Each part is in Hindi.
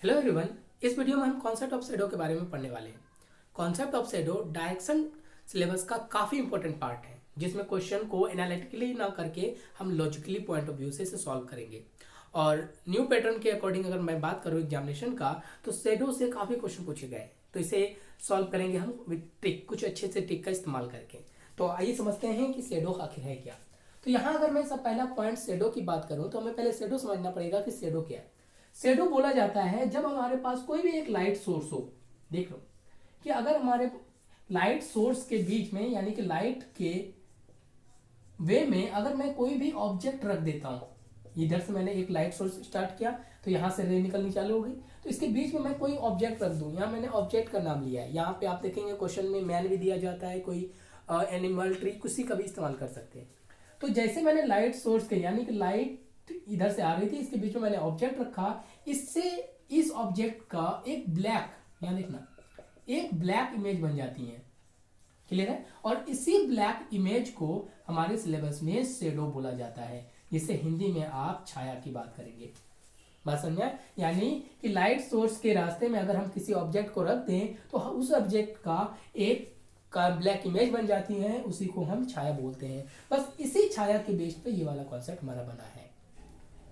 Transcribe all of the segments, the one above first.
Hello everyone. इस वीडियो में हम कॉन्सेप्ट ऑफ शैडो के बारे में पढ़ने वाले हैं। Concept of shadow direction syllabus का काफ़ी इंपॉर्टेंट पार्ट है, जिसमें क्वेश्चन को एनालिटिकली ना करके हम लॉजिकली पॉइंट ऑफ व्यू से इसे सॉल्व करेंगे। और न्यू पैटर्न के अकॉर्डिंग अगर मैं बात करूँ एग्जामिनेशन का, तो शैडो से काफ़ी क्वेश्चन पूछे गए, तो इसे सॉल्व करेंगे हम विद ट्रिक, कुछ अच्छे से ट्रिक का इस्तेमाल करके। तो आइए समझते हैं कि शैडो आखिर है क्या। तो यहाँ अगर मैं सब पहला पॉइंट शैडो की बात करूँ, तो हमें पहले शैडो समझना पड़ेगा कि शैडो क्या है। शैडो बोला जाता है जब हमारे पास कोई भी एक लाइट सोर्स हो। देख लो कि अगर हमारे लाइट सोर्स के बीच में, यानी कि लाइट के वे में अगर मैं कोई भी ऑब्जेक्ट रख देता हूं, इधर से मैंने एक लाइट सोर्स स्टार्ट किया तो यहां से रे निकलनी चालू हो गई, तो इसके बीच में मैं कोई ऑब्जेक्ट रख दूं। यहाँ मैंने ऑब्जेक्ट का नाम लिया है। यहाँ पे आप देखेंगे क्वेश्चन में मैन भी दिया जाता है, कोई एनिमल, ट्री, किसी का भी इस्तेमाल कर सकते हैं। तो जैसे मैंने लाइट सोर्स के, यानी कि लाइट इधर से आ रही थी, इसके बीच में मैंने ऑब्जेक्ट रखा, इससे इस ऑब्जेक्ट का एक ब्लैक, यहाँ देखना, एक ब्लैक इमेज बन जाती है। क्लियर है। और इसी ब्लैक इमेज को हमारे सिलेबस में शैडो बोला जाता है, जिससे हिंदी में आप छाया की बात करेंगे। बात समझा। यानी कि लाइट सोर्स के रास्ते में अगर हम किसी ऑब्जेक्ट को रख दें तो उस ऑब्जेक्ट का एक ब्लैक इमेज बन जाती है, उसी को हम छाया बोलते हैं। बस इसी छाया के बेस पे ये वाला कॉन्सेप्ट हमारा बना है।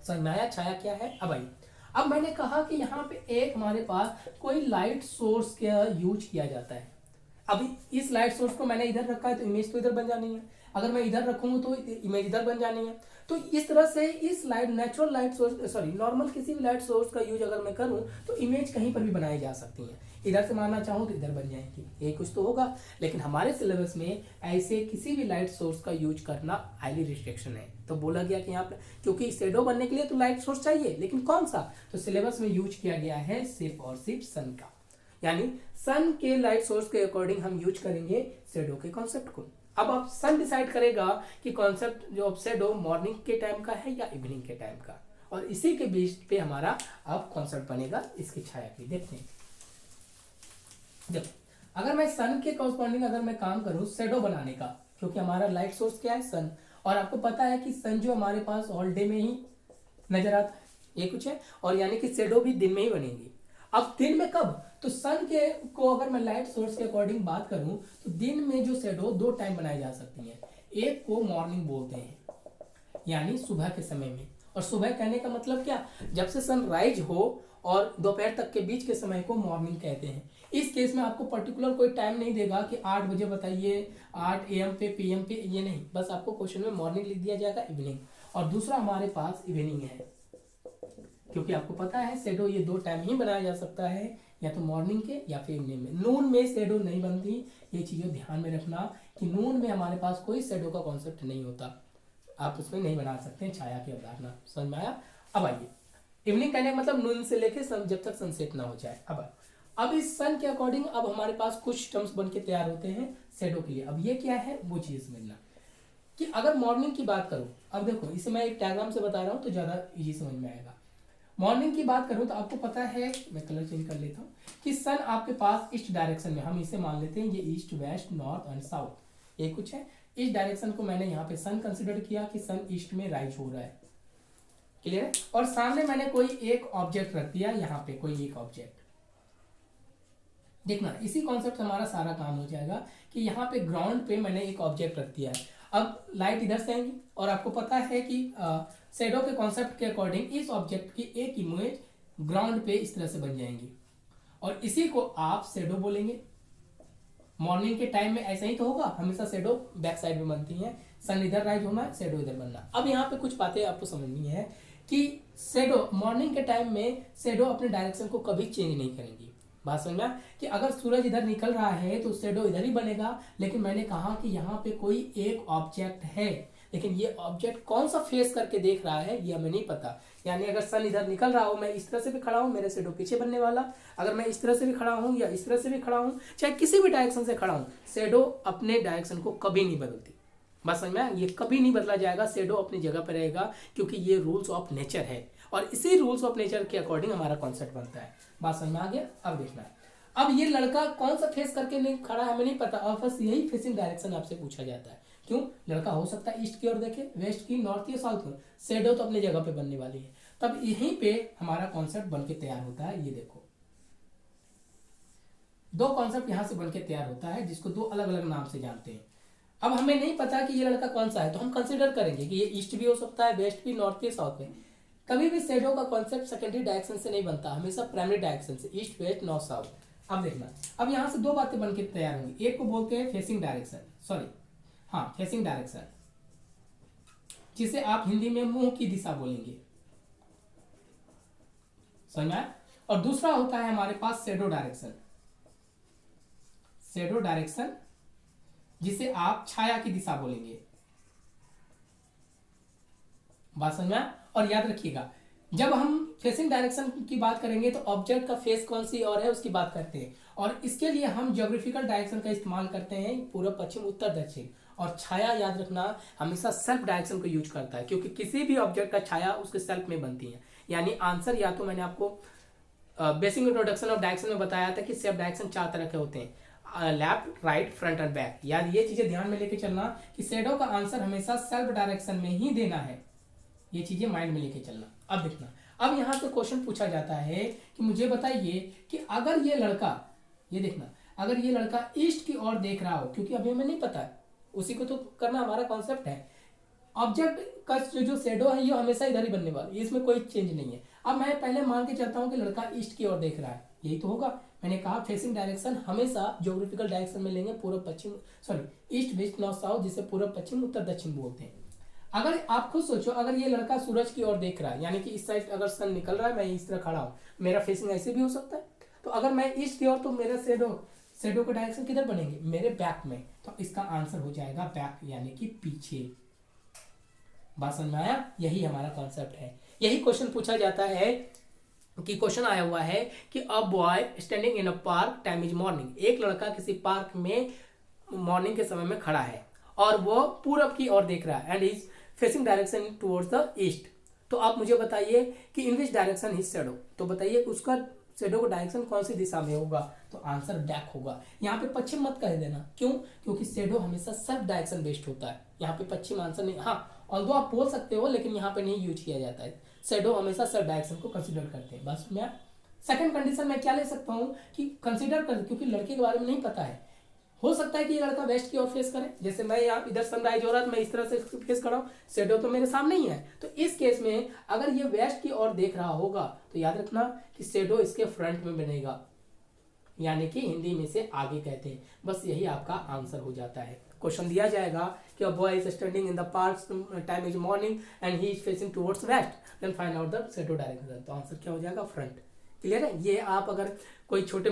समझ में आया छाया क्या है। अब मैंने कहा कि यहाँ पे एक हमारे पास कोई लाइट सोर्स का यूज किया जाता है। अभी इस लाइट सोर्स को मैंने इधर रखा है तो इमेज तो इधर बन जानी है, अगर मैं इधर रखूंगा तो इमेज इधर बन जानी है। तो इस तरह से इस light natural light source, normal किसी भी लाइट सोर्स का यूज अगर मैं करूं तो इमेज कहीं पर भी बनाई जा सकती है। इधर से मानना चाहूँ तो इधर बन जाएगी, ये कुछ तो होगा। लेकिन हमारे सिलेबस में ऐसे किसी भी लाइट सोर्स का यूज करना हाईली रिस्ट्रिक्शन है। तो बोला गया कि यहाँ पे, क्योंकि शैडो बनने के लिए तो लाइट सोर्स चाहिए, लेकिन कौन सा, तो सिलेबस में यूज किया गया है सिर्फ और सिर्फ सन का। यानी सन के लाइट सोर्स के अकॉर्डिंग हम यूज करेंगे शैडो के कॉन्सेप्ट को। अब आप सन डिसाइड करेगा कि कॉन्सेप्ट जो ऑफ शैडो मॉर्निंग के टाइम का है या इवनिंग के टाइम का, और इसी के बीच पे हमारा अब कॉन्सेप्ट बनेगा इसकी छाया की। देखते हैं, देखो अगर मैं सन के कॉरस्पॉन्डिंग अगर मैं काम करूं शैडो बनाने का, क्योंकि हमारा लाइट सोर्स क्या है, सन, और आपको पता है कि सन जो हमारे पास ऑल डे में ही नजर आता है, ये कुछ है, और यानी कि शैडो भी दिन में ही बनेगी। अब दिन में कब, तो सन के को अगर मैं लाइट सोर्स के अकॉर्डिंग बात करूं तो दिन में जो शैडो दो टाइम बनाई जा सकती है। एक को मॉर्निंग बोलते हैं, यानी सुबह के समय में, और सुबह कहने का मतलब क्या, जब से सनराइज हो और दोपहर तक के बीच के समय को मॉर्निंग कहते हैं। इस केस में आपको पर्टिकुलर कोई टाइम नहीं देगा कि 8 बजे बताइए, 8 AM पे, PM पे, ये नहीं, बस आपको क्वेश्चन में मॉर्निंग लिख दिया जाएगा, इवनिंग। और दूसरा हमारे पास इवनिंग है, क्योंकि आपको पता है शैडो ये दो टाइम ही बनाया जा सकता है, या तो मॉर्निंग के या फिर इवनिंग में। नून में शैडो नहीं बनती, ये चीज़ें ध्यान में रखना कि नून में हमारे पास कोई शैडो का कॉन्सेप्ट नहीं होता, आप उसमें नहीं बना सकते हैं छाया की अवधारणा। समझ में आया। अब आइए, इवनिंग कहने का मतलब नून से लेके जब तक सनसेट ना हो जाए। अब इस सन के अकॉर्डिंग अब हमारे पास कुछ टर्म्स बन के तैयार होते हैं शैडो के लिए। अब ये क्या है वो चीज समझना कि अगर मॉर्निंग की बात करूं, अब देखो इसे मैं एक डायग्राम से बता रहा हूं तो ज्यादा इजी समझ में आएगा। मॉर्निंग की बात करूं तो आपको पता है, मैं कलर चेंज कर लेता हूं, कि सन आपके पास ईस्ट डायरेक्शन में, हम इसे मान लेते हैं ये east, west, north and south, ये कुछ है। इस डायरेक्शन को मैंने यहाँ पे सन कंसिडर किया कि सन ईस्ट में राइज हो रहा है। क्लियर है। और सामने मैंने कोई एक ऑब्जेक्ट रख दिया, यहाँ पे कोई एक ऑब्जेक्ट, देखना इसी कॉन्सेप्ट से हमारा सारा काम हो जाएगा कि यहाँ पे ग्राउंड पे मैंने एक ऑब्जेक्ट रख दिया है। अब लाइट इधर से आएंगी, और आपको पता है कि शैडो के कॉन्सेप्ट के अकॉर्डिंग इस ऑब्जेक्ट की एक इमेज ग्राउंड पे इस तरह से बन जाएंगी, और इसी को आप शैडो बोलेंगे। मॉर्निंग के टाइम में ऐसा ही तो होगा, हमेशा शैडो बैक साइड में बनती है, सन इधर राइज होना, शैडो इधर बनना। अब यहाँ पे कुछ बातें आपको समझनी है कि शैडो मॉर्निंग के टाइम में शैडो अपने डायरेक्शन को कभी चेंज नहीं करेंगी। बात समझना कि अगर सूरज इधर निकल रहा है तो शैडो इधर ही बनेगा, लेकिन मैंने कहा कि यहाँ पे कोई एक ऑब्जेक्ट है, लेकिन ये ऑब्जेक्ट कौन सा फेस करके देख रहा है ये हमें नहीं पता। यानी अगर सन इधर निकल रहा हो, मैं इस तरह से भी खड़ा हूँ, मेरे शैडो पीछे बनने वाला, अगर मैं इस तरह से भी खड़ा हूँ या इस तरह से भी खड़ा हूँ, चाहे किसी भी डायरेक्शन से खड़ा हूँ, शैडो अपने डायरेक्शन को कभी नहीं बदलती। बात समझ में, ये कभी नहीं बदला जाएगा, शैडो अपनी जगह पर रहेगा, क्योंकि ये रूल्स ऑफ नेचर है, और इसी रूल्स ऑफ नेचर के अकॉर्डिंग हमारा कॉन्सेप्ट बनता है। बात समझ में आ गया। अब देखना है, अब ये लड़का कौन सा फेस करके नहीं खड़ा है हमें नहीं पता, और बस यही फेसिंग डायरेक्शन आपसे पूछा जाता है। क्यों, लड़का हो सकता है ईस्ट की ओर देखे, वेस्ट की, नॉर्थ की, साउथ की, शैडो तो अपनी जगह पे बनने वाली है। तब यहीं पे हमारा कॉन्सेप्ट बन के तैयार होता है। ये देखो, दो कॉन्सेप्ट यहां से बन के तैयार होता है जिसको दो अलग अलग नाम से जानते हैं। अब हमें नहीं पता कि ये लड़का कौन सा है, तो हम कंसीडर करेंगे कि ये ईस्ट भी हो सकता है, वेस्ट भी, नॉर्थ भी, साउथ भी। कभी भी शैडो का कॉन्सेप्ट सेकेंडरी डायरेक्शन से नहीं बनता, हमेशा प्राइमरी डायरेक्शन से, ईस्ट वेस्ट नॉर्थ साउथ। अब देखना, अब यहाँ से दो बातें बनके तैयार होंगी। एक को बोलते हैं फेसिंग डायरेक्शन, सॉरी हाँ फेसिंग डायरेक्शन, जिसे आप हिंदी में मुंह की दिशा बोलेंगे, समझ में आया? और दूसरा होता है हमारे पास शैडो डायरेक्शन, शैडो डायरेक्शन जिसे आप छाया की दिशा बोलेंगे। बात समझ में आया? और याद रखिएगा, जब हम फेसिंग डायरेक्शन की बात करेंगे तो ऑब्जेक्ट का फेस कौन सी और है उसकी बात करते हैं, और इसके लिए हम ज्योग्राफिकल डायरेक्शन का इस्तेमाल करते हैं, पूर्व पश्चिम उत्तर दक्षिण। और छाया याद रखना हमेशा सेल्फ डायरेक्शन को यूज करता है, क्योंकि किसी भी ऑब्जेक्ट का छाया उसके सेल्फ में बनती है। यानी आंसर, या तो मैंने आपको बेसिक इंट्रोडक्शन ऑफ डायरेक्शन में बताया था कि सेल्फ डायरेक्शन 4 तरह के होते हैं, left, right, front end back. याद ये चीजें ध्यान में लेके चलना कि शैडो का आंसर हमेशा सेल्फ डायरेक्शन में ही देना है, ये चीजें माइंड में लेके चलना। अब देखना, अब यहां से क्वेश्चन पूछा जाता है कि मुझे बताइए कि अगर ये लड़का, ये देखना, अगर ये लड़का ईस्ट की ओर देख रहा हो, क्योंकि अभी हमें नहीं पता है, उसी को तो करना हमारा कॉन्सेप्ट है। ऑब्जेक्ट का जो शैडो है ये हमेशा इधर ही बनने वाला है, इसमें कोई चेंज नहीं है। अब मैं पहले मान के चलता हूं कि लड़का ईस्ट की ओर देख रहा है, यही तो होगा। मैंने कहा फेसिंग डायरेक्शन हमेशा ज्योग्राफिकल डायरेक्शन में लेंगे, पूर्व पश्चिम, sorry east west north south, जिसे पूर्व पश्चिम उत्तर दक्षिण बोलते हैं। अगर आप खुद सोचो, अगर ये लड़का सूरज की ओर देख रहा है, यानी कि इस साइड अगर सन निकल रहा है, मैं इस तरह खड़ा हूं, मेरा फेसिंग ऐसे भी हो सकता है। तो अगर मैं ईस्ट की ओर, तो मेरा शैडो का डायरेक्शन किधर बनेंगे, मेरे बैक में। तो इसका आंसर हो जाएगा बैक, यानी कि पीछे। बात समझ में आया? यही हमारा कॉन्सेप्ट है। यही क्वेश्चन पूछा जाता है कि क्वेश्चन आया हुआ है कि a boy standing in a park, time is morning. एक लड़का किसी पार्क में मॉर्निंग के समय में खड़ा है और वो पूरब की ओर देख रहा है, and is facing direction towards the east. तो आप मुझे बताइए कि इन विच डायरेक्शन हिज शैडो, तो बताइए उसका शैडो का डायरेक्शन कौन सी दिशा में होगा, तो आंसर बैक होगा। यहाँ पे पश्चिम मत कह देना, क्यों? क्योंकि शैडो हमेशा सेल्फ डायरेक्शन बेस्ड होता है, यहाँ पे पश्चिम आंसर नहीं। हाँ, ऑल्दो आप बोल सकते हो, लेकिन यहाँ पे नहीं यूज किया जाता है। शैडो हमेशा सेल्फ डायरेक्शन को कंसीडर करते हैं। बस मैं सेकंड कंडीशन में क्या ले सकता हूँ कि कंसीडर कर, क्योंकि लड़के के बारे में नहीं पता है, हो सकता है कि ये लड़का वेस्ट की ओर फेस करे, जैसे मैं यहाँ इधर सनराइज हो रहा है, मैं इस तरह से फेस कर रहा हूँ, शैडो तो मेरे सामने ही है। तो इस केस में अगर ये वेस्ट की ओर देख रहा होगा, तो याद रखना कि शैडो इसके फ्रंट में बनेगा, यानी कि हिंदी में से आगे कहते हैं। बस यही आपका आंसर हो जाता है। क्वेश्चन दिया जाएगा कि a boy is standing in the park, time is morning and he is facing towards west, then find out the shadow direction. तो आंसर क्या हो जाएगा? फ्रंट। क्लियर है? ये आप अगर कोई छोटे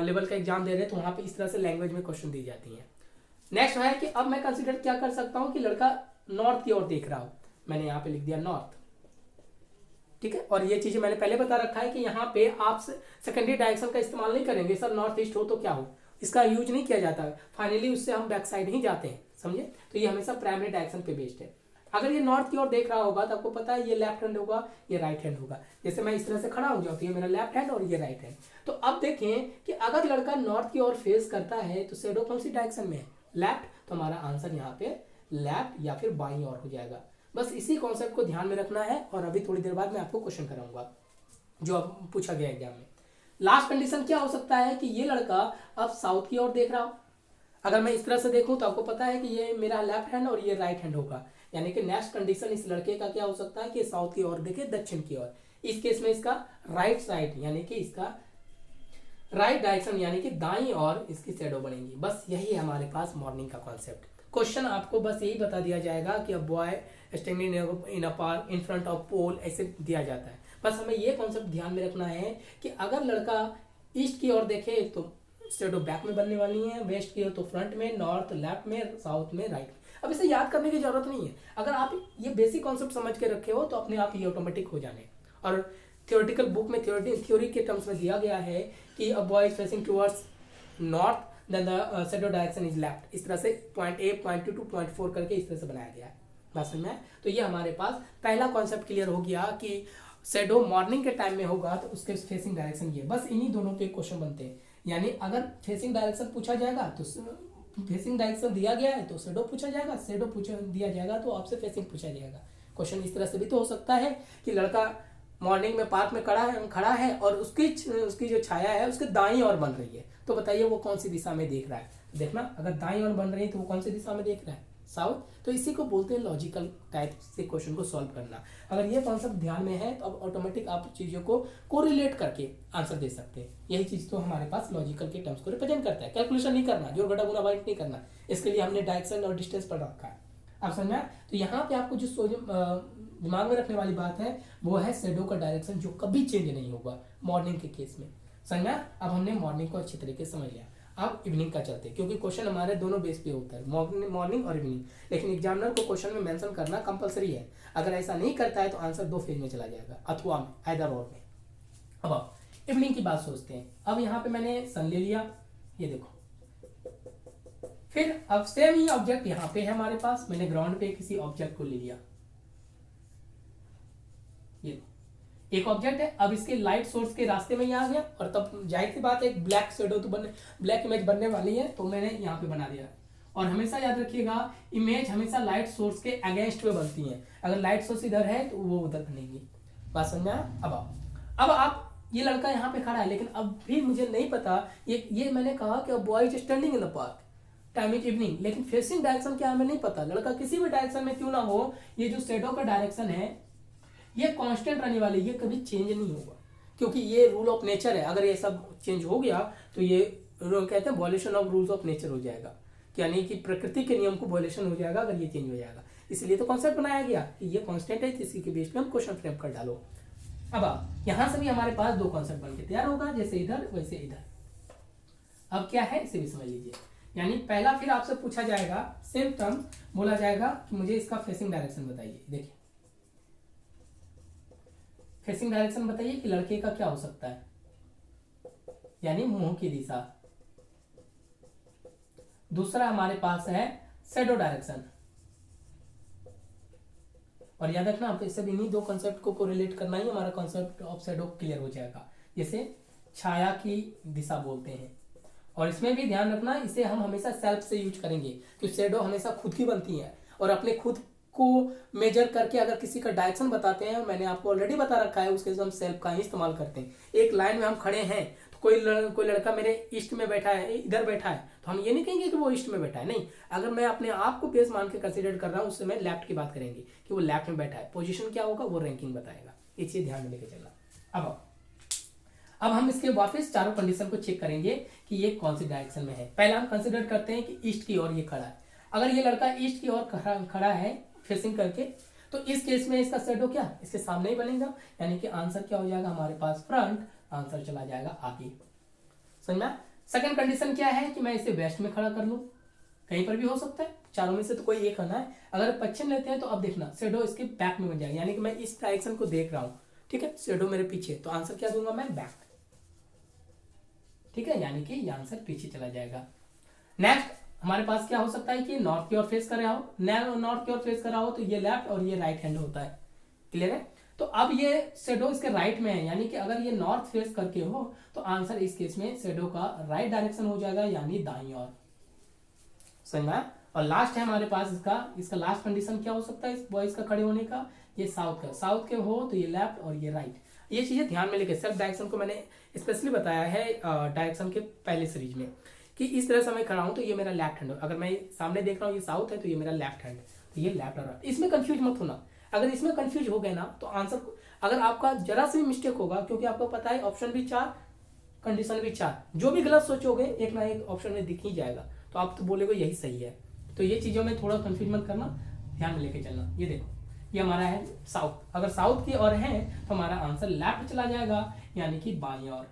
लेवल का एग्जाम दे रहे हैं तो वहां पे इस तरह से लैंग्वेज में क्वेश्चन दी जाती है। नेक्स्ट है कि अब मैं कंसीडर क्या कर सकता हूं कि लड़का नॉर्थ की ओर देख रहा हो, मैंने यहाँ पे लिख दिया नॉर्थ। ठीक है, और ये चीजें मैंने पहले बता रखा है कि यहाँ पे आप सेकेंडरी डायरेक्शन का इस्तेमाल नहीं करेंगे। सर नॉर्थ ईस्ट हो तो क्या हो, इसका यूज नहीं किया जाता। फाइनली उससे हम बैक साइड ही जाते हैं, समझे? तो ये हमेशा प्राइमरी डायरेक्शन पे बेस्ड है। अगर ये नॉर्थ की ओर देख रहा होगा तो आपको पता है ये लेफ्ट हैंड होगा, ये राइट हैंड होगा। जैसे मैं इस तरह से खड़ा हो जाऊँ तो ये मेरा लेफ्ट हैंड और ये राइट हैंड। तो अब देखें कि अगर लड़का नॉर्थ की ओर फेस करता है तो शैडो कौन सी डायरेक्शन में है? लेफ्ट। तो हमारा आंसर यहाँ पे लेफ्ट या फिर बाईं ओर हो जाएगा। बस इसी कॉन्सेप्ट को ध्यान में रखना है, और अभी थोड़ी देर बाद मैं आपको क्वेश्चन कराऊंगा जो अब पूछा गया एग्जाम में। लास्ट कंडीशन क्या हो सकता है कि ये लड़का अब साउथ की ओर देख रहा हो। अगर मैं इस तरह से देखूं तो आपको पता है कि ये मेरा लेफ्ट हैंड और ये राइट हैंड होगा, यानी कि नेक्स्ट कंडीशन इस लड़के का क्या हो सकता है कि साउथ की ओर देखे, दक्षिण की ओर। इस केस में इसका राइट साइड, यानी कि इसका राइट डायरेक्शन, यानी कि दाईं ओर इसकी शैडो बनेगी। बस यही है हमारे पास मॉर्निंग का कॉन्सेप्ट। क्वेश्चन आपको बस यही बता दिया जाएगा कि a boy standing in a park in front of pole, ऐसे दिया जाता है। बस हमें ये कॉन्सेप्ट ध्यान में रखना है कि अगर लड़का ईस्ट की ओर देखे तो शैडो बैक में बनने वाली है, वेस्ट की ओर तो फ्रंट में, नॉर्थ लेफ्ट में, साउथ में राइट में। अब इसे याद करने की जरूरत नहीं है, अगर आप ये बेसिक कॉन्सेप्ट समझ के रखे हो तो अपने आप ही ऑटोमेटिक हो जाने। और थियोरेटिकल बुक में थ्योरी के टर्म्स में दिया गया है कि a boy is facing towards north, then the shadow direction is left. इस तरह से point A, point 2 to point 4 करके इस तरह से बनाया गया है। बात समझ में? तो ये हमारे पास पहला कॉन्सेप्ट क्लियर हो गया कि शैडो मॉर्निंग के टाइम में होगा तो उसके फेसिंग डायरेक्शन ये। बस इन्हीं दोनों पे क्वेश्चन बनते हैं, यानी अगर फेसिंग डायरेक्शन पूछा जाएगा तो फेसिंग डायरेक्शन दिया गया है तो शैडो पूछा जाएगा, शैडो पूछा दिया जाएगा तो आपसे फेसिंग पूछा जाएगा। क्वेश्चन इस तरह से भी तो हो सकता है कि लड़का मॉर्निंग में पार्क में खड़ा है और उसकी जो छाया है उसके दाईं ओर बन रही है, तो बताइए वो कौन सी दिशा में देख रहा है। देखना, अगर दाईं ओर बन रही है तो वो कौन सी दिशा में देख रहा है, साउथ। तो इसी को बोलते हैं लॉजिकल टाइप से क्वेश्चन को सॉल्व करना। अगर ये कॉन्सेप्ट ध्यान में है तो अब ऑटोमेटिक आप चीज़ों को कोरिलेट करके आंसर दे सकते हैं। यही चीज़ तो हमारे पास लॉजिकल के टर्म्स को रिप्रेजेंट करता है। कैलकुलेशन नहीं करना, जोड़ घटा गुणा भाग नहीं करना, इसके लिए हमने डायरेक्शन और डिस्टेंस पढ़ रखा है। आप समझा। तो यहाँ पे आपको जो दिमाग में रखने वाली बात है वो है शैडो का डायरेक्शन जो कभी चेंज नहीं होगा मॉर्निंग के केस में। समझा। अब हमने मॉर्निंग को अच्छी तरीके से समझ लिया। अब इवनिंग का चलते हैं, क्योंकि क्वेश्चन हमारे दोनों बेस पे होता है, मॉर्निंग और इवनिंग। लेकिन एग्जामिनर को क्वेश्चन में मेंशन करना कंपलसरी है। अगर ऐसा नहीं करता है तो आंसर दो फेज में चला जाएगा, अथवा में, आइदर और में। अब इवनिंग की बात सोचते हैं। अब यहाँ पे मैंने सन ले लिया, ये देखो। फिर अब सेम ही ऑब्जेक्ट यहाँ पे है हमारे पास, मैंने ग्राउंड पे किसी ऑब्जेक्ट को ले लिया, ये एक ऑब्जेक्ट है। अब इसके लाइट सोर्स के रास्ते में ही आ गया, और तब जाहिर सी बात है एक ब्लैक शेडो तो ब्लैक इमेज बनने वाली है, तो मैंने यहाँ पे बना दिया। और हमेशा याद रखिएगा, इमेज हमेशा लाइट सोर्स के अगेंस्ट में बनती है। अगर लाइट सोर्स इधर है तो वो उधर बनेगी। बात समझा। अब आप, ये लड़का यहाँ पे खड़ा है, लेकिन अब भी मुझे नहीं पता, ये मैंने कहा कि boy is standing in the park, time is evening, लेकिन फेसिंग डायरेक्शन क्या हमें नहीं पता। लड़का किसी भी डायरेक्शन में क्यों ना हो, ये जो शेडो का डायरेक्शन है ये कांस्टेंट रहने वाली, ये कभी चेंज नहीं होगा, क्योंकि ये रूल ऑफ नेचर है। अगर ये सब चेंज हो गया तो ये कहते हैं violation of rules of nature हो जाएगा, यानी कि प्रकृति के नियम को वॉल्यूशन हो जाएगा अगर ये चेंज हो जाएगा। इसलिए तो कॉन्सेप्ट बनाया गया कि ये कांस्टेंट है, इसी के बेस पे हम क्वेश्चन फ्रेम कर डालो। अब यहां से भी हमारे पास दो कॉन्सेप्ट बनके तैयार होगा, जैसे इधर वैसे इधर। अब क्या है इसे भी समझ लीजिए। यानी पहला फिर आपसे पूछा जाएगा सेम टर्म, बोला जाएगा कि मुझे इसका फेसिंग डायरेक्शन बताइए। देखिए, फेसिंग डायरेक्शन बताइए कि लड़के का क्या हो सकता है, यानी मुंह की दिशा। दूसरा हमारे पास है शैडो डायरेक्शन। और याद रखना, आप इससे भी इन्हीं दो कॉन्सेप्ट को कोरिलेट करना ही हमारा कॉन्सेप्ट ऑफ शैडो क्लियर हो जाएगा, जिसे छाया की दिशा बोलते हैं। और इसमें भी ध्यान रखना, इसे हम हमेशा सेल्फ से यूज करेंगे, क्योंकि शैडो हमेशा खुद की बनती है, और अपने खुद को मेजर करके अगर किसी का डायरेक्शन बताते हैं, मैंने आपको ऑलरेडी बता रखा है, उसके लिए हम सेल्फ का ही इस्तेमाल करते हैं। एक लाइन में हम खड़े हैं तो कोई लड़का मेरे ईस्ट में बैठा है, इधर बैठा है, तो हम ये नहीं कहेंगे कि वो ईस्ट में बैठा है, नहीं। अगर मैं अपने आप को बेस मान के कंसीडर कर रहा हूँ, उससे मैं लेफ्ट की बात करेंगे कि वो लेफ्ट में बैठा है। पोजीशन क्या होगा वो रैंकिंग बताएगा, ये चीज ध्यान में लेके चलना। अब हम इसके वापस चारों कंडीशन को चेक करेंगे कि ये कौन सी डायरेक्शन में है। पहले हम कंसीडर करते हैं कि ईस्ट की ओर ये खड़ा है। अगर ये लड़का ईस्ट की ओर खड़ा है फेसिंग करके, तो इस केस में इसका शैडो क्या इसके सामने ही बनेगा, यानी कि आंसर क्या हो जाएगा हमारे पास फ्रंट, आंसर चला जाएगा आगे। समझना। सेकंड कंडीशन क्या है कि मैं इसे वेस्ट में खड़ा कर लूं, कहीं पर भी हो सकता है, चारों में से तो कोई एक होना है। अगर पश्चिम लेते हैं तो अब देखना शैडो इसके बैक में बन जाएगा, यानी कि मैं इस डायरेक्शन को देख रहा हूं, ठीक है, शैडो मेरे पीछे, तो आंसर क्या दूंगा मैं, बैक, ठीक है, यानी कि ये आंसर पीछे चला जाएगा। नेक्स्ट हमारे पास क्या हो सकता है कि नॉर्थ की ओर फेस कर रहा हो, नॉर्थ की ओर फेस कर रहा हो तो ये लेफ्ट और ये राइट हैंड होता है, क्लियर है। तो अब ये शैडो इसके राइट में है, यानी कि अगर ये नॉर्थ फेस करके हो तो आंसर इस केस में शैडो का राइट डायरेक्शन हो जाएगा, यानी दाईं ओर। समझना। और लास्ट है हमारे पास इसका लास्ट कंडीशन क्या हो सकता है इस बॉयज का खड़े होने का, ये साउथ के हो तो ये लेफ्ट और ये राइट। ये चीजें ध्यान में लेके, सेल्फ डायरेक्शन को मैंने स्पेशली बताया है डायरेक्शन के पहले सीरीज में, कि इस तरह से मैं खड़ा हूं तो ये मेरा लेफ्ट हैंड, अगर मैं सामने देख रहा हूँ ये साउथ है तो ये मेरा लेफ्ट हैंड, तो ये लेफ्ट और राइट। इसमें कंफ्यूज मत होना, अगर इसमें कंफ्यूज हो गए ना तो आंसर, अगर आपका जरा से भी मिस्टेक होगा, क्योंकि आपको पता है ऑप्शन भी 4 कंडीशन भी 4, जो भी गलत सोचोगे एक ना एक ऑप्शन में दिख ही जाएगा, तो आप तो बोलेगे यही सही है। तो ये चीजों में थोड़ा कंफ्यूज मत करना, ध्यान में लेके चलना। ये देखो, ये हमारा है साउथ, अगर साउथ की ओर है तो हमारा आंसर लेफ्ट चला जाएगा, यानी कि बाईं ओर।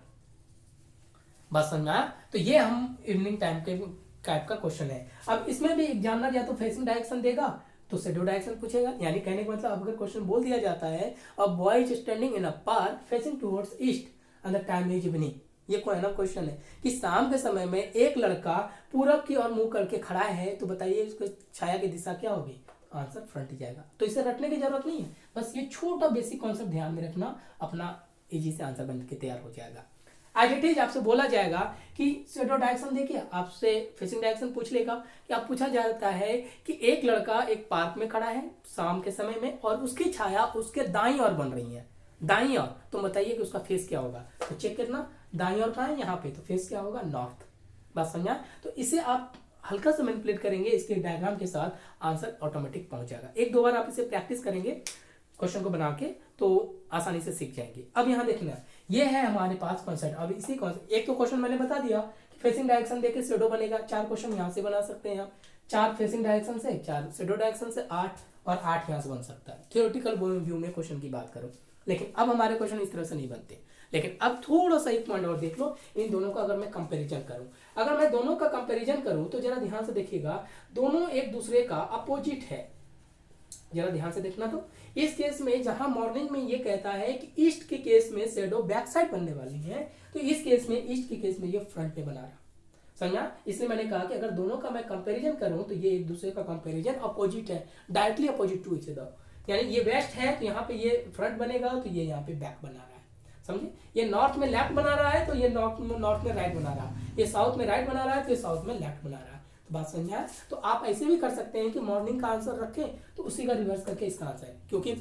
बस समझा। तो ये हम इवनिंग टाइम के टाइप का क्वेश्चन है। अब इसमें भी एग्जामिनर या तो फेसिंग डायरेक्शन देगा तो शैडो डायरेक्शन पूछेगा, यानी कहने का मतलब अगर क्वेश्चन बोल दिया जाता है अ boy is standing in a park facing towards east and the time is evening, ये कोई ना क्वेश्चन है कि शाम के समय में एक लड़का पूरब की ओर मुंह करके खड़ा है, तो बताइए उसको छाया की दिशा क्या होगी, आंसर फ्रंट जाएगा। तो इसे रटने की जरूरत नहीं है, बस ये छोटा बेसिक कॉन्सेप्ट ध्यान में रखना, अपना इजी से आंसर बन के तैयार हो जाएगा। आज इट इज आपसे बोला जाएगा कि शैडो डायरेक्शन देखिए, आपसे फेसिंग डायरेक्शन पूछ लेगा कि आप पूछा जाता है कि एक लड़का एक पार्क में खड़ा है शाम के समय में और उसकी छाया उसके दाईं ओर बन रही है, दाईं ओर, तो बताइए कि उसका फेस क्या होगा। तो चेक करना, दाईं ओर कहाँ है, यहाँ पे, तो फेस क्या होगा, नॉर्थ। बात समझा। तो इसे आप हल्का सा मैनिपुलेट करेंगे इसके डायग्राम के साथ, आंसर ऑटोमेटिक पहुंच जाएगा। एक दो बार आप इसे प्रैक्टिस करेंगे क्वेश्चन को बना के तो आसानी से सीख जाएंगे। अब यहाँ देखना, ये है हमारे पास कॉन्सेप्ट। अब इसी कॉन्सेप्ट, एक तो क्वेश्चन मैंने बता दिया कि फेसिंग डायरेक्शन देके शेडो बनेगा। 4 क्वेश्चन यहाँ से बना सकते हैं आप, 4 फेसिंग डायरेक्शन से, 4 शेडो डायरेक्शन से, 8 और 8 यहाँ से बन सकता है थ्योरेटिकल व्यू में क्वेश्चन की बात करो। लेकिन अब हमारे क्वेश्चन इस तरह से नहीं बनते। लेकिन अब थोड़ा सा एक पॉइंट और देख लो, इन दोनों का अगर मैं कंपैरिजन करूं, अगर मैं दोनों का कंपैरिजन करूं तो जरा ध्यान से देखिएगा, दोनों एक दूसरे का अपोजिट है। जरा ध्यान से देखना। तो इस केस में जहां मॉर्निंग में ये कहता है कि ईस्ट के केस में शेडो बैक साइड बनने वाली है, तो इस केस में ईस्ट के केस में ये फ्रंट में बना रहा, समझा। इसलिए मैंने कहा कि अगर दोनों का मैं कंपैरिजन करूं तो ये एक दूसरे का कंपैरिजन अपोजिट है, directly opposite to each other. यानी ये वेस्ट है तो यहाँ पे ये फ्रंट बनेगा, तो ये यहाँ पे बैक बना रहा है, समझे। ये नॉर्थ में लेफ्ट बना रहा है तो ये नॉर्थ में राइट बना रहा है, ये साउथ में राइट बना रहा है तो ये साउथ में लेफ्ट बना रहा है। तो बात समझा है। तो आप ऐसे भी कर सकते हैं कि मॉर्निंग का आंसर रखें तो उसी का रिवर्स करके इसका आंसर है, क्योंकि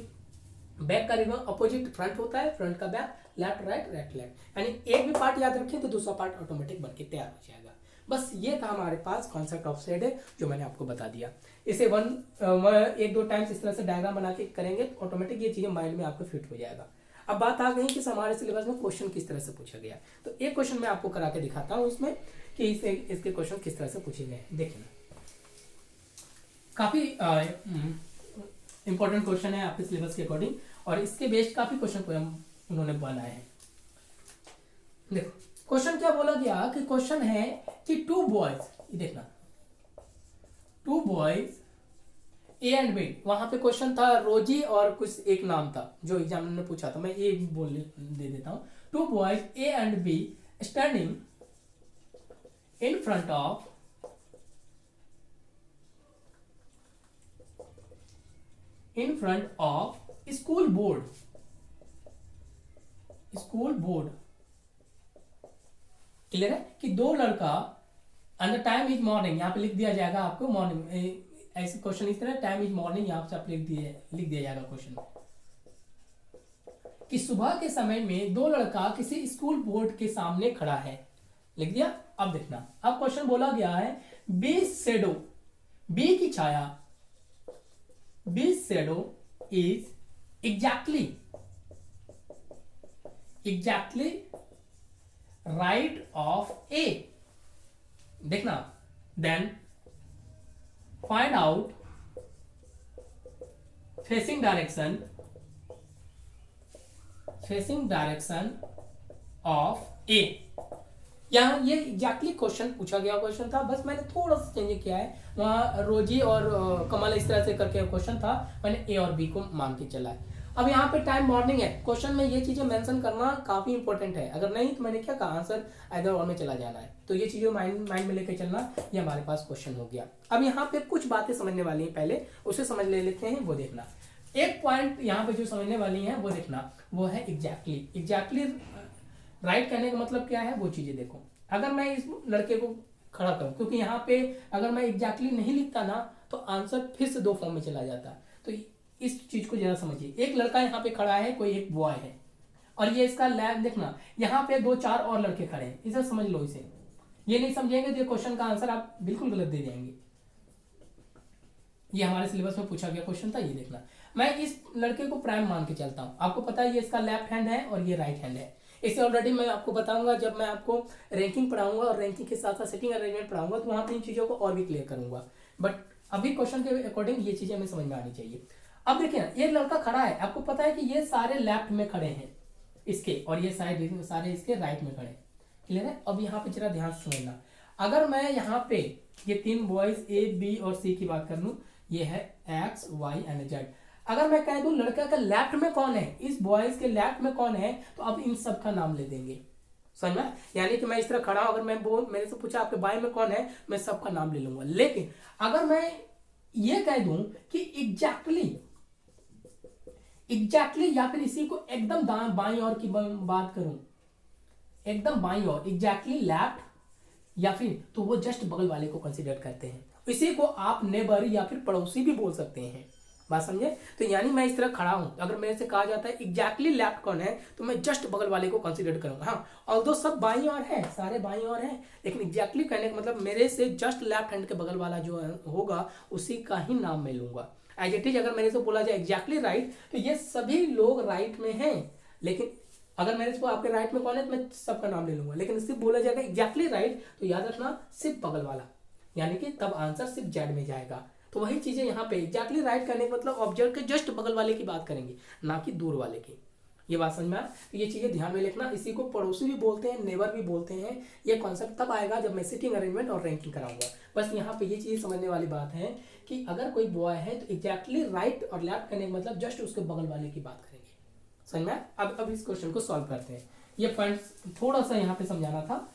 बैक का रिवर्स अपोजिट फ्रंट होता है, फ्रंट का back, left right, right left. यानी एक भी पार्ट याद रखें तो दूसरा पार्ट ऑटोमेटिक बनके तैयार हो जाएगा। बस ये था हमारे पास कॉन्सेप्ट ऑफ शेड है, जो मैंने आपको बता दिया। इसे एक दो टाइम्स इस तरह से डायग्राम बना के करेंगे तो ऑटोमेटिक ये चीजें माइंड में आपको फिट हो जाएगा। अब बात आ गई कि हमारे सिलेबस में क्वेश्चन किस तरह से पूछा गया। तो एक क्वेश्चन मैं आपको करा के दिखाता हूँ इसमें कि इसके क्वेश्चन किस तरह से पूछे गए। देखिए काफी इंपॉर्टेंट क्वेश्चन है आपके सिलेबस के अकॉर्डिंग, और इसके बेस्ड काफी क्वेश्चन उन्होंने बनाए हैं। देखो क्वेश्चन क्या बोला गया कि क्वेश्चन है कि 2 बॉयज, देखना 2 बॉयज ए एंड बी, वहां पे क्वेश्चन था रोजी और कुछ एक नाम था जो एग्जामिनर ने पूछा था, मैं ए दे देता हूं। 2 boys A and B standing in front of school board. Clear है कि 2 लड़का, and the time is morning, यहाँ पे लिख दिया जाएगा आपको मॉर्निंग, ऐसे क्वेश्चन इस तरह, टाइम इज मॉर्निंग यहाँ से आप लिख दिया जाएगा क्वेश्चन कि सुबह के समय में 2 लड़का किसी स्कूल बोर्ड के सामने खड़ा है, लिख दिया। अब देखना, अब क्वेश्चन बोला गया है बी शेडो, बी की छाया, B shadow is exactly right of A. देखना, then find out facing direction of A. यहाँ ये एग्जैक्टली क्वेश्चन पूछा गया क्वेश्चन था, बस मैंने थोड़ा सा चेंज किया है। वहां रोजी और कमल इस तरह से करके क्वेश्चन था, मैंने ए और बी को मान के चला है। अब यहाँ पे टाइम मॉर्निंग है, क्वेश्चन में ये चीजें मेंशन करना काफी इंपॉर्टेंट है, अगर नहीं तो मैंने क्या कहा, आंसर आइदर और में चला जाना है। तो ये चीजें माइंड में लेकर चलना, ये हमारे पास क्वेश्चन हो गया। अब यहाँ पे कुछ बातें समझने वाली है, पहले उसे समझ ले लेते हैं। वो देखना, एक पॉइंट यहाँ पे जो समझने वाली है वो देखना, वो है एग्जैक्टली राइट कहने का मतलब क्या है, वो चीजें देखो। अगर मैं इस लड़के को खड़ा करूं, क्योंकि यहाँ पे अगर मैं एग्जैक्टली नहीं लिखता ना तो आंसर फिर से 2 फॉर्म में चला जाता। तो इस चीज को जरा समझिए, एक लड़का यहाँ पे खड़ा है, कोई एक बॉय है, और ये इसका लैब देखना, यहाँ पे 2-4 और लड़के खड़े हैं, इसे समझ लो। इसे ये नहीं समझेंगे तो क्वेश्चन का आंसर आप बिल्कुल गलत दे देंगे। ये हमारे सिलेबस में पूछा गया क्वेश्चन था। ये देखना, मैं इस लड़के को प्राइम मान के चलता हूँ, आपको पता है ये इसका लेफ्ट हैंड है और ये राइट हैंड है। इसे ऑलरेडी मैं आपको बताऊंगा जब मैं आपको रैंकिंग पढ़ाऊंगा, और रैंकिंग के साथ साथ सेटिंग अरेंजमेंट पढ़ाऊंगा, तो वहां पे इन चीजों को और भी क्लियर करूंगा। बट अभी क्वेश्चन के अकॉर्डिंग ये चीजें हमें समझ में आनी चाहिए। अब देखिए ना, ये लड़का खड़ा है, आपको पता है कि ये सारे लेफ्ट में खड़े हैं इसके, और ये साइड सारे इसके राइट में खड़े। क्लियर है। अब यहाँ पे जरा ध्यान से समझना, अगर मैं यहाँ पे ये 3 बॉयज ए बी और सी की बात कर लूं, ये है एक्स वाई एंड जेड। अगर मैं कह दूं लड़का का लेफ्ट में कौन है, इस बॉयज के लेफ्ट में कौन है, तो अब इन सब का नाम ले देंगे, समझ में। यानी कि मैं इस तरह खड़ा हूं, अगर मैं मेरे से पूछा आपके बाएं में कौन है, मैं सबका नाम ले लूंगा। लेकिन अगर मैं ये कह दूं कि एग्जैक्टली या फिर इसी को एकदम बाईं ओर की बात करूं, एकदम बाईं ओर, एग्जैक्टली लेफ्ट, या फिर तो वो जस्ट बगल वाले को कंसीडर करते हैं। इसी को आप नेबर या फिर पड़ोसी भी बोल सकते हैं। बात समझे? तो यानी मैं इस तरह खड़ा हूं, अगर मेरे से कहा जाता है एग्जैक्टली लेफ्ट कौन है, तो मैं जस्ट बगल वाले को कंसीडर करूंगा। हाँ, ऑल्दो सब बाईं ओर है, सारे बाईं ओर है, लेकिन एग्जैक्टली कहने का मतलब मेरे से जस्ट लेफ्ट हैंड के बगल वाला जो होगा उसी का ही नाम मैं लूंगा। एज इट इज अगर मेरे से बोला जाए एग्जैक्टली राइट, तो ये सभी लोग राइट में हैं, लेकिन अगर मेरे से आपके राइट में कौन है तो मैं सबका नाम ले लूंगा। लेकिन सिर्फ बोला जाएगा एग्जैक्टली राइट, तो याद रखना सिर्फ बगल वाला, यानी कि तब आंसर सिर्फ जेड में जाएगा। तो वही चीजें यहाँ पे एग्जैक्टली राइट करने का मतलब ऑब्जेक्ट के जस्ट बगल वाले की बात करेंगे, ना कि दूर वाले की। ये बात समझ में आया? तो ये चीजें ध्यान में लिखना। इसी को पड़ोसी भी बोलते हैं, नेबर भी बोलते हैं। ये कॉन्सेप्ट तब आएगा जब मैं सिटिंग अरेंजमेंट और रैंकिंग कराऊंगा। बस यहाँ पे ये चीजें समझने वाली बात है कि अगर कोई बॉय है तो एग्जैक्टली राइट और लेफ्ट करने का मतलब जस्ट उसके बगल वाले की बात करेंगे। समझ में? अब इस क्वेश्चन को सॉल्व करते हैं। ये पॉइंट थोड़ा सा यहाँ पे समझाना था।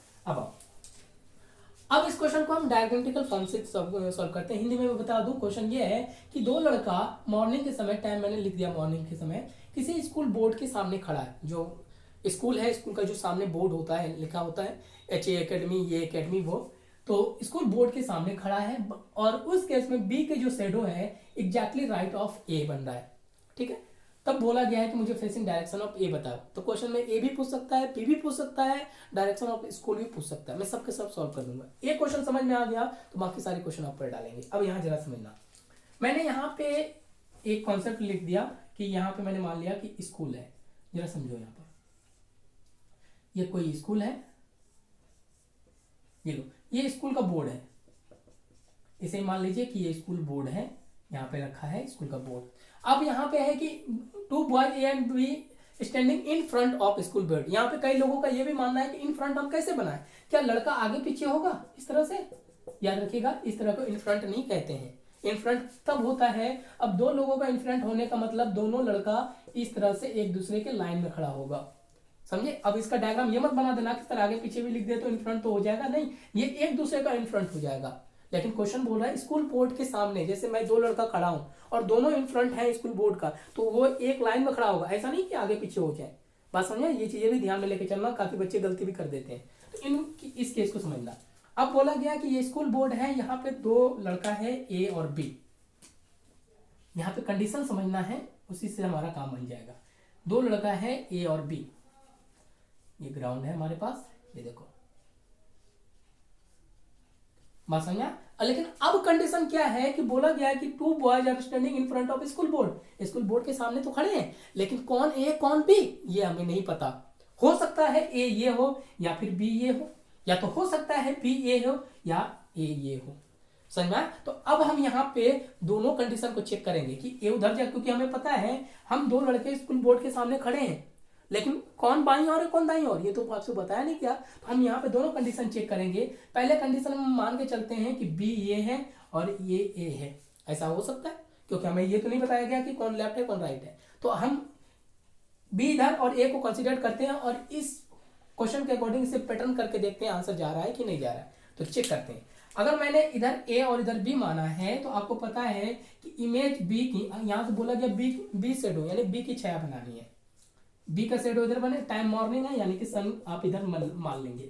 अब इस क्वेश्चन को हम डायग्रामेटिकल फॉर्म से सॉल्व करते हैं। हिंदी में मैं बता दूं, क्वेश्चन ये है कि दो लड़का मॉर्निंग के समय, टाइम मैंने लिख दिया मॉर्निंग के समय, किसी स्कूल बोर्ड के सामने खड़ा है। जो स्कूल है, स्कूल का जो सामने बोर्ड होता है, लिखा होता है HA एकेडमी, ये एकेडमी, वो तो स्कूल बोर्ड के सामने खड़ा है, और उस केस में बी के जो शेडो है एग्जैक्टली राइट ऑफ ए बन रहा है। ठीक है, तब बोला गया है कि मुझे फेसिंग डायरेक्शन ऑफ ए बताओ। तो क्वेश्चन में ए भी पूछ सकता है, बी भी पूछ सकता है, डायरेक्शन ऑफ स्कूल भी पूछ सकता है। मैं सबके सब सॉल्व कर दूंगा। एक क्वेश्चन समझ में आ गया तो बाकी सारे क्वेश्चन आप पर डालेंगे। अब यहाँ जरा समझना, मैंने यहाँ पे एक कॉन्सेप्ट लिख दिया कि यहाँ पे मैंने मान लिया कि स्कूल है। जरा समझो, यहाँ पर ये कोई स्कूल है, ये लो, ये स्कूल का बोर्ड है। इसे मान लीजिए कि ये स्कूल बोर्ड है, यहाँ पे रखा है स्कूल का बोर्ड। अब यहाँ पे है कि 2 boys A and B standing in front of school board. यहाँ पे कई लोगों का ये भी मानना है कि इन फ्रंट हम कैसे बनाएं, क्या लड़का आगे पीछे होगा इस तरह से? याद रखिएगा, इस तरह को इन फ्रंट नहीं कहते हैं। इन फ्रंट तब होता है, अब दो लोगों का इन फ्रंट होने का मतलब दोनों लड़का इस तरह से एक दूसरे के लाइन में खड़ा होगा। समझे? अब इसका डायग्राम ये मत बना देना कि तरह आगे पीछे भी लिख दे तो इन फ्रंट तो हो जाएगा, नहीं, ये एक दूसरे का इन फ्रंट हो जाएगा। लेकिन क्वेश्चन बोल रहा है स्कूल बोर्ड के सामने, जैसे मैं दो लड़का खड़ा हूं और दोनों इन फ्रंट है स्कूल बोर्ड का, तो वो एक लाइन में खड़ा होगा, ऐसा नहीं कि आगे पीछे हो जाए। बात समझे? ये चीजें भी ध्यान में लेके चलना, काफी बच्चे गलती भी कर देते हैं, तो इस केस को समझना। अब बोला गया कि ये स्कूल बोर्ड है, यहाँ पे दो लड़का है ए और बी। यहाँ पे कंडीशन समझना है, उसी से हमारा काम बन जाएगा। दो लड़का है ए और बी, ये ग्राउंड है हमारे पास, ये देखो, बात समझा? लेकिन अब कंडीशन क्या है कि बोला गया है कि 2 boys are standing in front of school board. School board के सामने तो खड़े हैं, लेकिन कौन ए कौन बी ये हमें नहीं पता। हो सकता है ए ये हो या फिर बी ये हो, या तो हो सकता है बी ए हो या ए ये हो। समझा? तो अब हम यहाँ पे दोनों कंडीशन को चेक करेंगे कि ए उधर जाए, क्योंकि हमें पता है हम दो लड़के स्कूल बोर्ड के सामने खड़े हैं, लेकिन कौन बाईं ओर है कौन दाईं ओर ये तो आपसे बताया नहीं क्या। तो हम यहाँ पे दोनों कंडीशन चेक करेंगे। पहले कंडीशन में मान के चलते हैं कि बी ये है और ये ए है। ऐसा हो सकता है क्योंकि हमें ये तो नहीं बताया गया कि कौन लेफ्ट है कौन राइट है। तो हम बी इधर और ए को कंसिडर करते हैं और इस क्वेश्चन के अकॉर्डिंग इसे पैटर्न करके देखते हैं आंसर जा रहा है कि नहीं जा रहा है। तो चेक करते हैं। अगर मैंने इधर ए और इधर बी माना है तो आपको पता है कि इमेज बी की, यहाँ से बोला गया बी शेडो यानी बी की छाया बनानी है। बी का शेडो इधर बने, टाइम मॉर्निंग है यानी कि सन आप इधर मान लेंगे।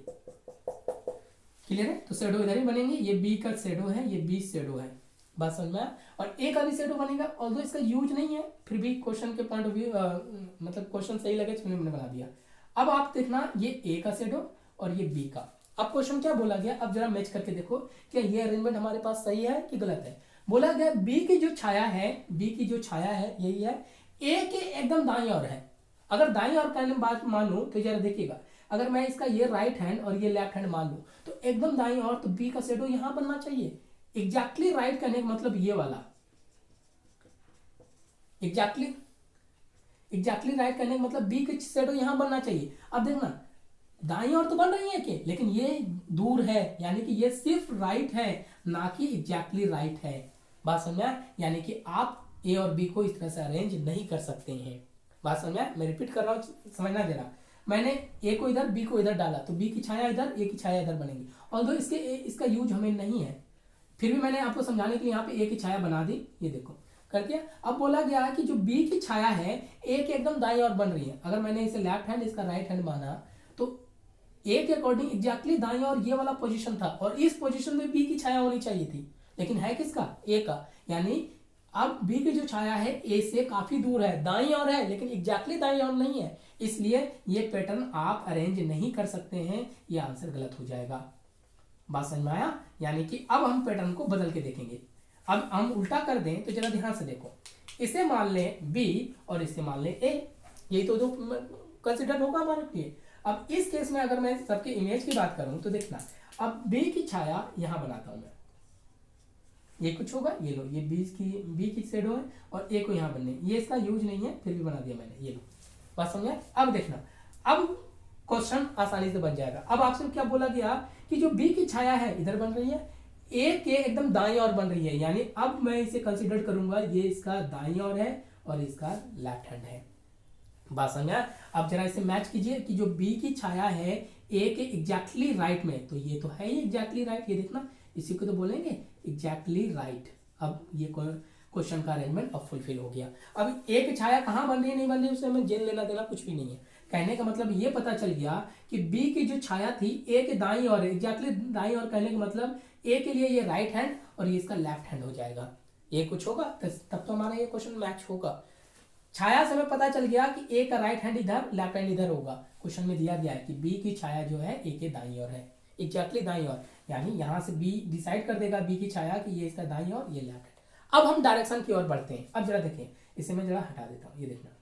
क्लियर है? तो शेडो इधर ही बनेंगे। ये बी का शेडो है, ये बी शेडो है। बात समझ में आया? और ए का भी शेडो बनेगा, ऑल्दो इसका यूज नहीं है, फिर भी क्वेश्चन के पॉइंट ऑफ व्यू मतलब क्वेश्चन सही लगे तो मैंने बना दिया। अब आप देखना, ये ए का शेडो और ये बी का। अब क्वेश्चन क्या बोला गया, अब जरा मैच करके देखो क्या ये अरेंजमेंट हमारे पास सही है कि गलत है। बोला गया बी की जो छाया है, बी की जो छाया है यही है, ए के एकदम दाईं ओर है। अगर दाईं ओर का बात मान लूं तो जरा देखिएगा, अगर मैं इसका ये राइट हैंड और ये लेफ्ट हैंड मान लूं तो एकदम दाईं ओर, तो बी का शेडो यहां बनना चाहिए। एग्जैक्टली राइट करने का मतलब ये वाला, एग्जैक्टली राइट करने का मतलब बी का शेडो यहां बनना चाहिए। अब देखना दाईं ओर तो बन रही है कि, लेकिन ये दूर है यानी कि ये सिर्फ राइट है ना कि एग्जैक्टली राइट है। बात समझा? यानी कि आप ए और बी को इस तरह से अरेंज नहीं कर सकते हैं। बात समझा? मैं रिपीट कर रहा हूँ, समझना जरा। मैंने ए को इधर बी को इधर डाला तो बी की छाया इधर, ए की छाया इधर बनेगी। ऑल्दो इसका यूज हमें नहीं है, फिर भी मैंने आपको समझाने के लिए यहाँ पे ए की छाया बना दी। ये देखो कर दिया। अब बोला गया है कि जो बी की छाया है ए के एकदम दाईं ओर बन रही है। अगर मैंने इसे लेफ्ट हैंड इसका राइट हैंड माना तो ए के अकॉर्डिंग एग्जैक्टली दाईं ओर ये वाला पोजीशन था और इस पोजीशन में बी की छाया होनी चाहिए थी, लेकिन है किसका? ए का। यानी अब बी की जो छाया है ए से काफी दूर है, दाईं ओर है, लेकिन एग्जैक्टली दाईं ओर नहीं है, इसलिए ये पैटर्न आप अरेंज नहीं कर सकते हैं, ये आंसर गलत हो जाएगा। बात समझ में आया? यानी कि अब हम पैटर्न को बदल के देखेंगे। अब हम उल्टा कर दें तो जरा ध्यान से देखो, इसे मान लें बी और इसे मान लें ए, यही तो कंसिडर होगा हमारे लिए। अब इस केस में अगर मैं सबके इमेज की बात करूं तो देखना, अब बी की छाया यहां बनाता हूं मैं, ये कुछ होगा, ये लो, ये बी की शेडो है और ए को यहां बनने, ये इसका यूज नहीं है फिर भी बना दिया मैंने, ये लो। बात समझ? अब देखना, अब क्वेश्चन आसानी से बन जाएगा। अब आपसे क्या बोला गया कि जो बी की छाया है इधर बन रही है, ए के एकदम दाईं ओर बन रही है, यानी अब मैं इसे कंसीडर करूंगा ये इसका दाईं ओर है और इसका लेफ्ट हैंड है। बात समझा? अब जरा इसे मैच कीजिए कि जो बी की छाया है ए के एग्जैक्टली राइट में, तो ये तो है ही एग्जैक्टली राइट, ये देखना, इसी को तो बोलेंगे एग्जैक्टली राइट। अब ये क्वेश्चन का अरेंजमेंट अब फुलफिल हो गया। अब ए की छाया कहाँ बन रही है नहीं बन रही है उससे हमें जेल लेना देना कुछ भी नहीं है। कहने का मतलब ये पता चल गया कि बी की जो छाया थी ए के दाईं ओर, एग्जैक्टली दाईं ओर, कहने का मतलब ए के लिए ये राइट हैंड और ये इसका लेफ्ट हैंड हो जाएगा। ये कुछ होगा तब तो हमारा ये क्वेश्चन मैच होगा। छाया से हमें पता चल गया कि ए का राइट हैंड इधर, लेफ्ट हैंड इधर होगा। क्वेश्चन में दिया गया है कि बी की छाया जो है ए के दाईं ओर है, एग्जैक्टली दाईं ओर, यानी यहां से बी डिसाइड कर देगा बी की छाया कि ये इसका दाईं ओर, ये लेफ्ट हैंड। अब हम डायरेक्शन की ओर बढ़ते हैं। अब जरा देखें, इसे मैं जरा हटा देता हूं, ये देखना।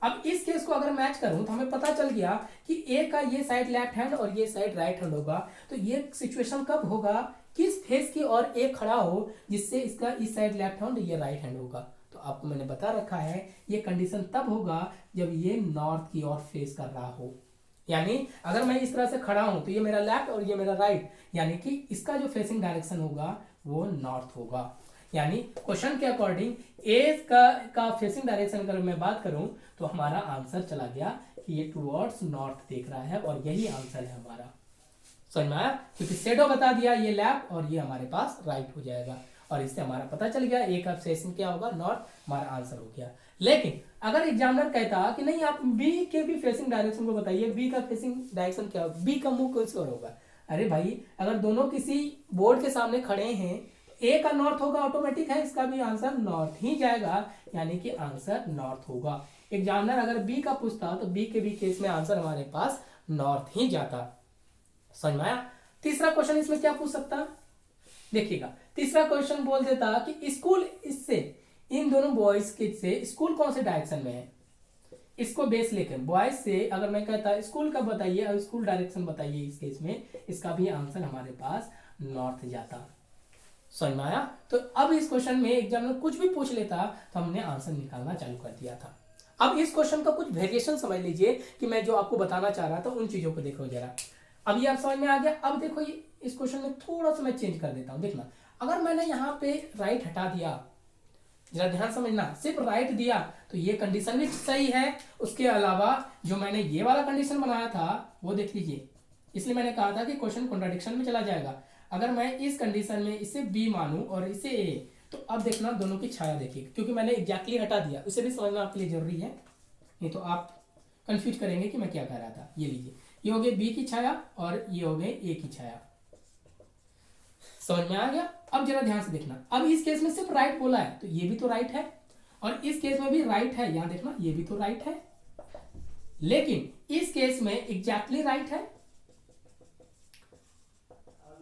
अब इस केस को अगर मैच करूं तो हमें पता चल गया कि ए का ये साइड लेफ्ट हैंड और ये साइड राइट हैंड होगा। तो ये सिचुएशन कब होगा, किस फेस की ओर ए खड़ा हो जिससे इसका इस साइड लेफ्ट हैंड ये राइट हैंड होगा। तो आपको मैंने बता रखा है ये कंडीशन तब होगा जब ये नॉर्थ की ओर फेस कर रहा हो, यानी अगर मैं इस तरह से खड़ा हूं तो ये मेरा लेफ्ट और ये मेरा राइट, यानी कि इसका जो फेसिंग डायरेक्शन होगा वो नॉर्थ होगा। यानी क्वेश्चन के अकॉर्डिंग ए का फेसिंग डायरेक्शन अगर मैं बात करूं तो हमारा आंसर चला गया कि ये टुवर्ड्स नॉर्थ देख रहा है और यही आंसर है हमारा। समझ में आया? क्योंकि शेडो बता दिया ये लेफ्ट और ये हमारे पास राइट हो जाएगा और इससे हमारा पता चल गया ए का फेसिंग क्या होगा, नॉर्थ, हमारा आंसर हो गया। लेकिन अगर एग्जामिनर कहता कि नहीं आप बी के भी फेसिंग डायरेक्शन को बताइए, बी का फेसिंग डायरेक्शन क्या होगा, बी का मुंह कौन सी ओर होगा। अरे भाई अगर दोनों किसी बोर्ड के सामने खड़े हैं, ए का नॉर्थ होगा, ऑटोमेटिक है, इसका भी आंसर नॉर्थ ही जाएगा, यानी कि आंसर नॉर्थ होगा। एग्जामिनर अगर बी का पूछता तो बी के भी केस में आंसर हमारे पास नॉर्थ ही जाता। समझ में आया? तीसरा क्वेश्चन इसमें क्या पूछ सकता, देखिएगा, तीसरा क्वेश्चन बोल देता कि स्कूल इससे, इन दोनों बॉयज के से स्कूल कौन से डायरेक्शन में है, इसको बेस लेकर बॉयज से अगर मैं कहता स्कूल का बताइए और स्कूल डायरेक्शन बताइए, इस केस में इसका भी आंसर हमारे पास नॉर्थ जाता। समझ में आया? तो अब इस क्वेश्चन में एग्जामिनर कुछ भी पूछ लेता तो हमने आंसर निकालना चालू कर दिया था। अब इस क्वेश्चन का कुछ वेरिएशन समझ लीजिए कि मैं जो आपको बताना चाह रहा था उन चीजों को देखो जरा। अब ये आप समझ में आ गया। अब देखो ये इस क्वेश्चन में थोड़ा सा मैं चेंज कर देता हूं, देखना, अगर मैंने यहाँ पे राइट हटा दिया, जरा ध्यान समझना, सिर्फ राइट दिया तो ये कंडीशन भी सही है, उसके अलावा जो मैंने ये वाला कंडीशन बनाया था वो देख लीजिए, इसलिए मैंने कहा था कि क्वेश्चन कॉन्ट्राडिक्शन में चला जाएगा। अगर मैं इस कंडीशन में इसे बी मानूं और इसे ए, तो अब देखना दोनों की छाया देखिए, क्योंकि मैंने एग्जैक्टली हटा दिया, उसे भी समझना आपके लिए जरूरी है, नहीं तो आप कंफ्यूज करेंगे कि मैं क्या कह रहा था। ये लीजिए, ये हो गए बी की छाया और ये हो गए ए की छाया। समझ में आ गया? अब जरा ध्यान से देखना, अब इस केस में सिर्फ राइट बोला है तो ये भी तो राइट है और इस केस में भी राइट है, यहां देखना ये भी तो राइट है, लेकिन इस केस में एग्जैक्टली राइट है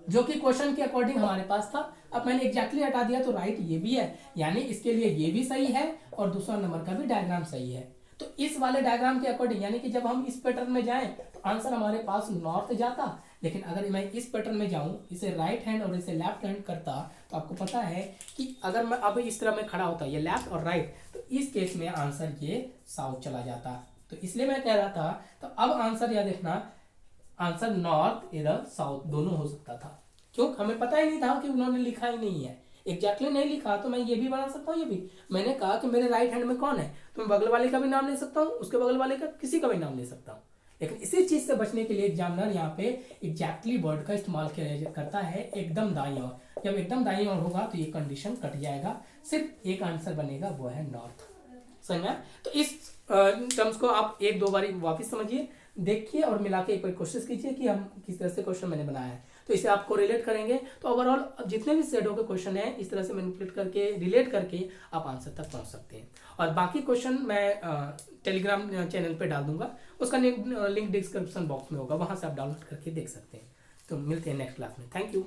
जो कि क्वेश्चन के अकॉर्डिंग हमारे पास था। अब मैंने एग्जैक्टली हटा दिया तो राइट ये भी है, यानी इसके लिए ये भी सही है और दूसरा नंबर का भी डायग्राम सही है। तो इस वाले डायग्राम के अकॉर्डिंग, यानी कि जब हम इस पैटर्न में जाएं तो आंसर हमारे पास नॉर्थ जाता, लेकिन अगर मैं इस पैटर्न में जाऊं, इसे राइट हैंड और इसे लेफ्ट हैंड करता, तो आपको पता है कि अगर मैं अब इस तरह में खड़ा होता, ये लेफ्ट और राइट, तो इस केस में आंसर ये साउथ चला जाता। तो इसलिए मैं कह रहा था, तो अब आंसर यह देखना, आंसर नॉर्थ इधर साउथ दोनों हो सकता था, क्यों, हमें पता ही नहीं था कि उन्होंने लिखा ही नहीं है, एग्जैक्टली नहीं लिखा, तो मैं ये भी बना सकता हूँ, ये भी मैंने कहा कि मेरे राइट हैंड में कौन है, तो मैं बगल वाले का भी नाम ले सकता हूँ, उसके बगल वाले का, किसी का भी नाम ले सकता हूँ। लेकिन इसी चीज से बचने के लिए एग्जामिनर यहाँ पे एग्जैक्टली वर्ड का इस्तेमाल करता है, एकदम दाईं ओर। जब एकदम दाईं ओर होगा तो ये कंडीशन कट जाएगा, सिर्फ एक आंसर बनेगा, वो है नॉर्थ। समझ में? तो इस टर्म्स को आप एक दो बार वापिस समझिए, देखिए और मिला के एक बार कोशिश कीजिए कि हम किस तरह से क्वेश्चन मैंने बनाया है। तो इसे आप कोरिलेट करेंगे तो ओवरऑल जितने भी शेडो के क्वेश्चन हैं इस तरह से मैनिपुलेट करके रिलेट करके आप आंसर तक पहुंच सकते हैं। और बाकी क्वेश्चन मैं टेलीग्राम चैनल पे डाल दूंगा, उसका लिंक डिस्क्रिप्शन बॉक्स में होगा, वहां से आप डाउनलोड करके देख सकते हैं। तो मिलते हैं नेक्स्ट क्लास में। Thank you.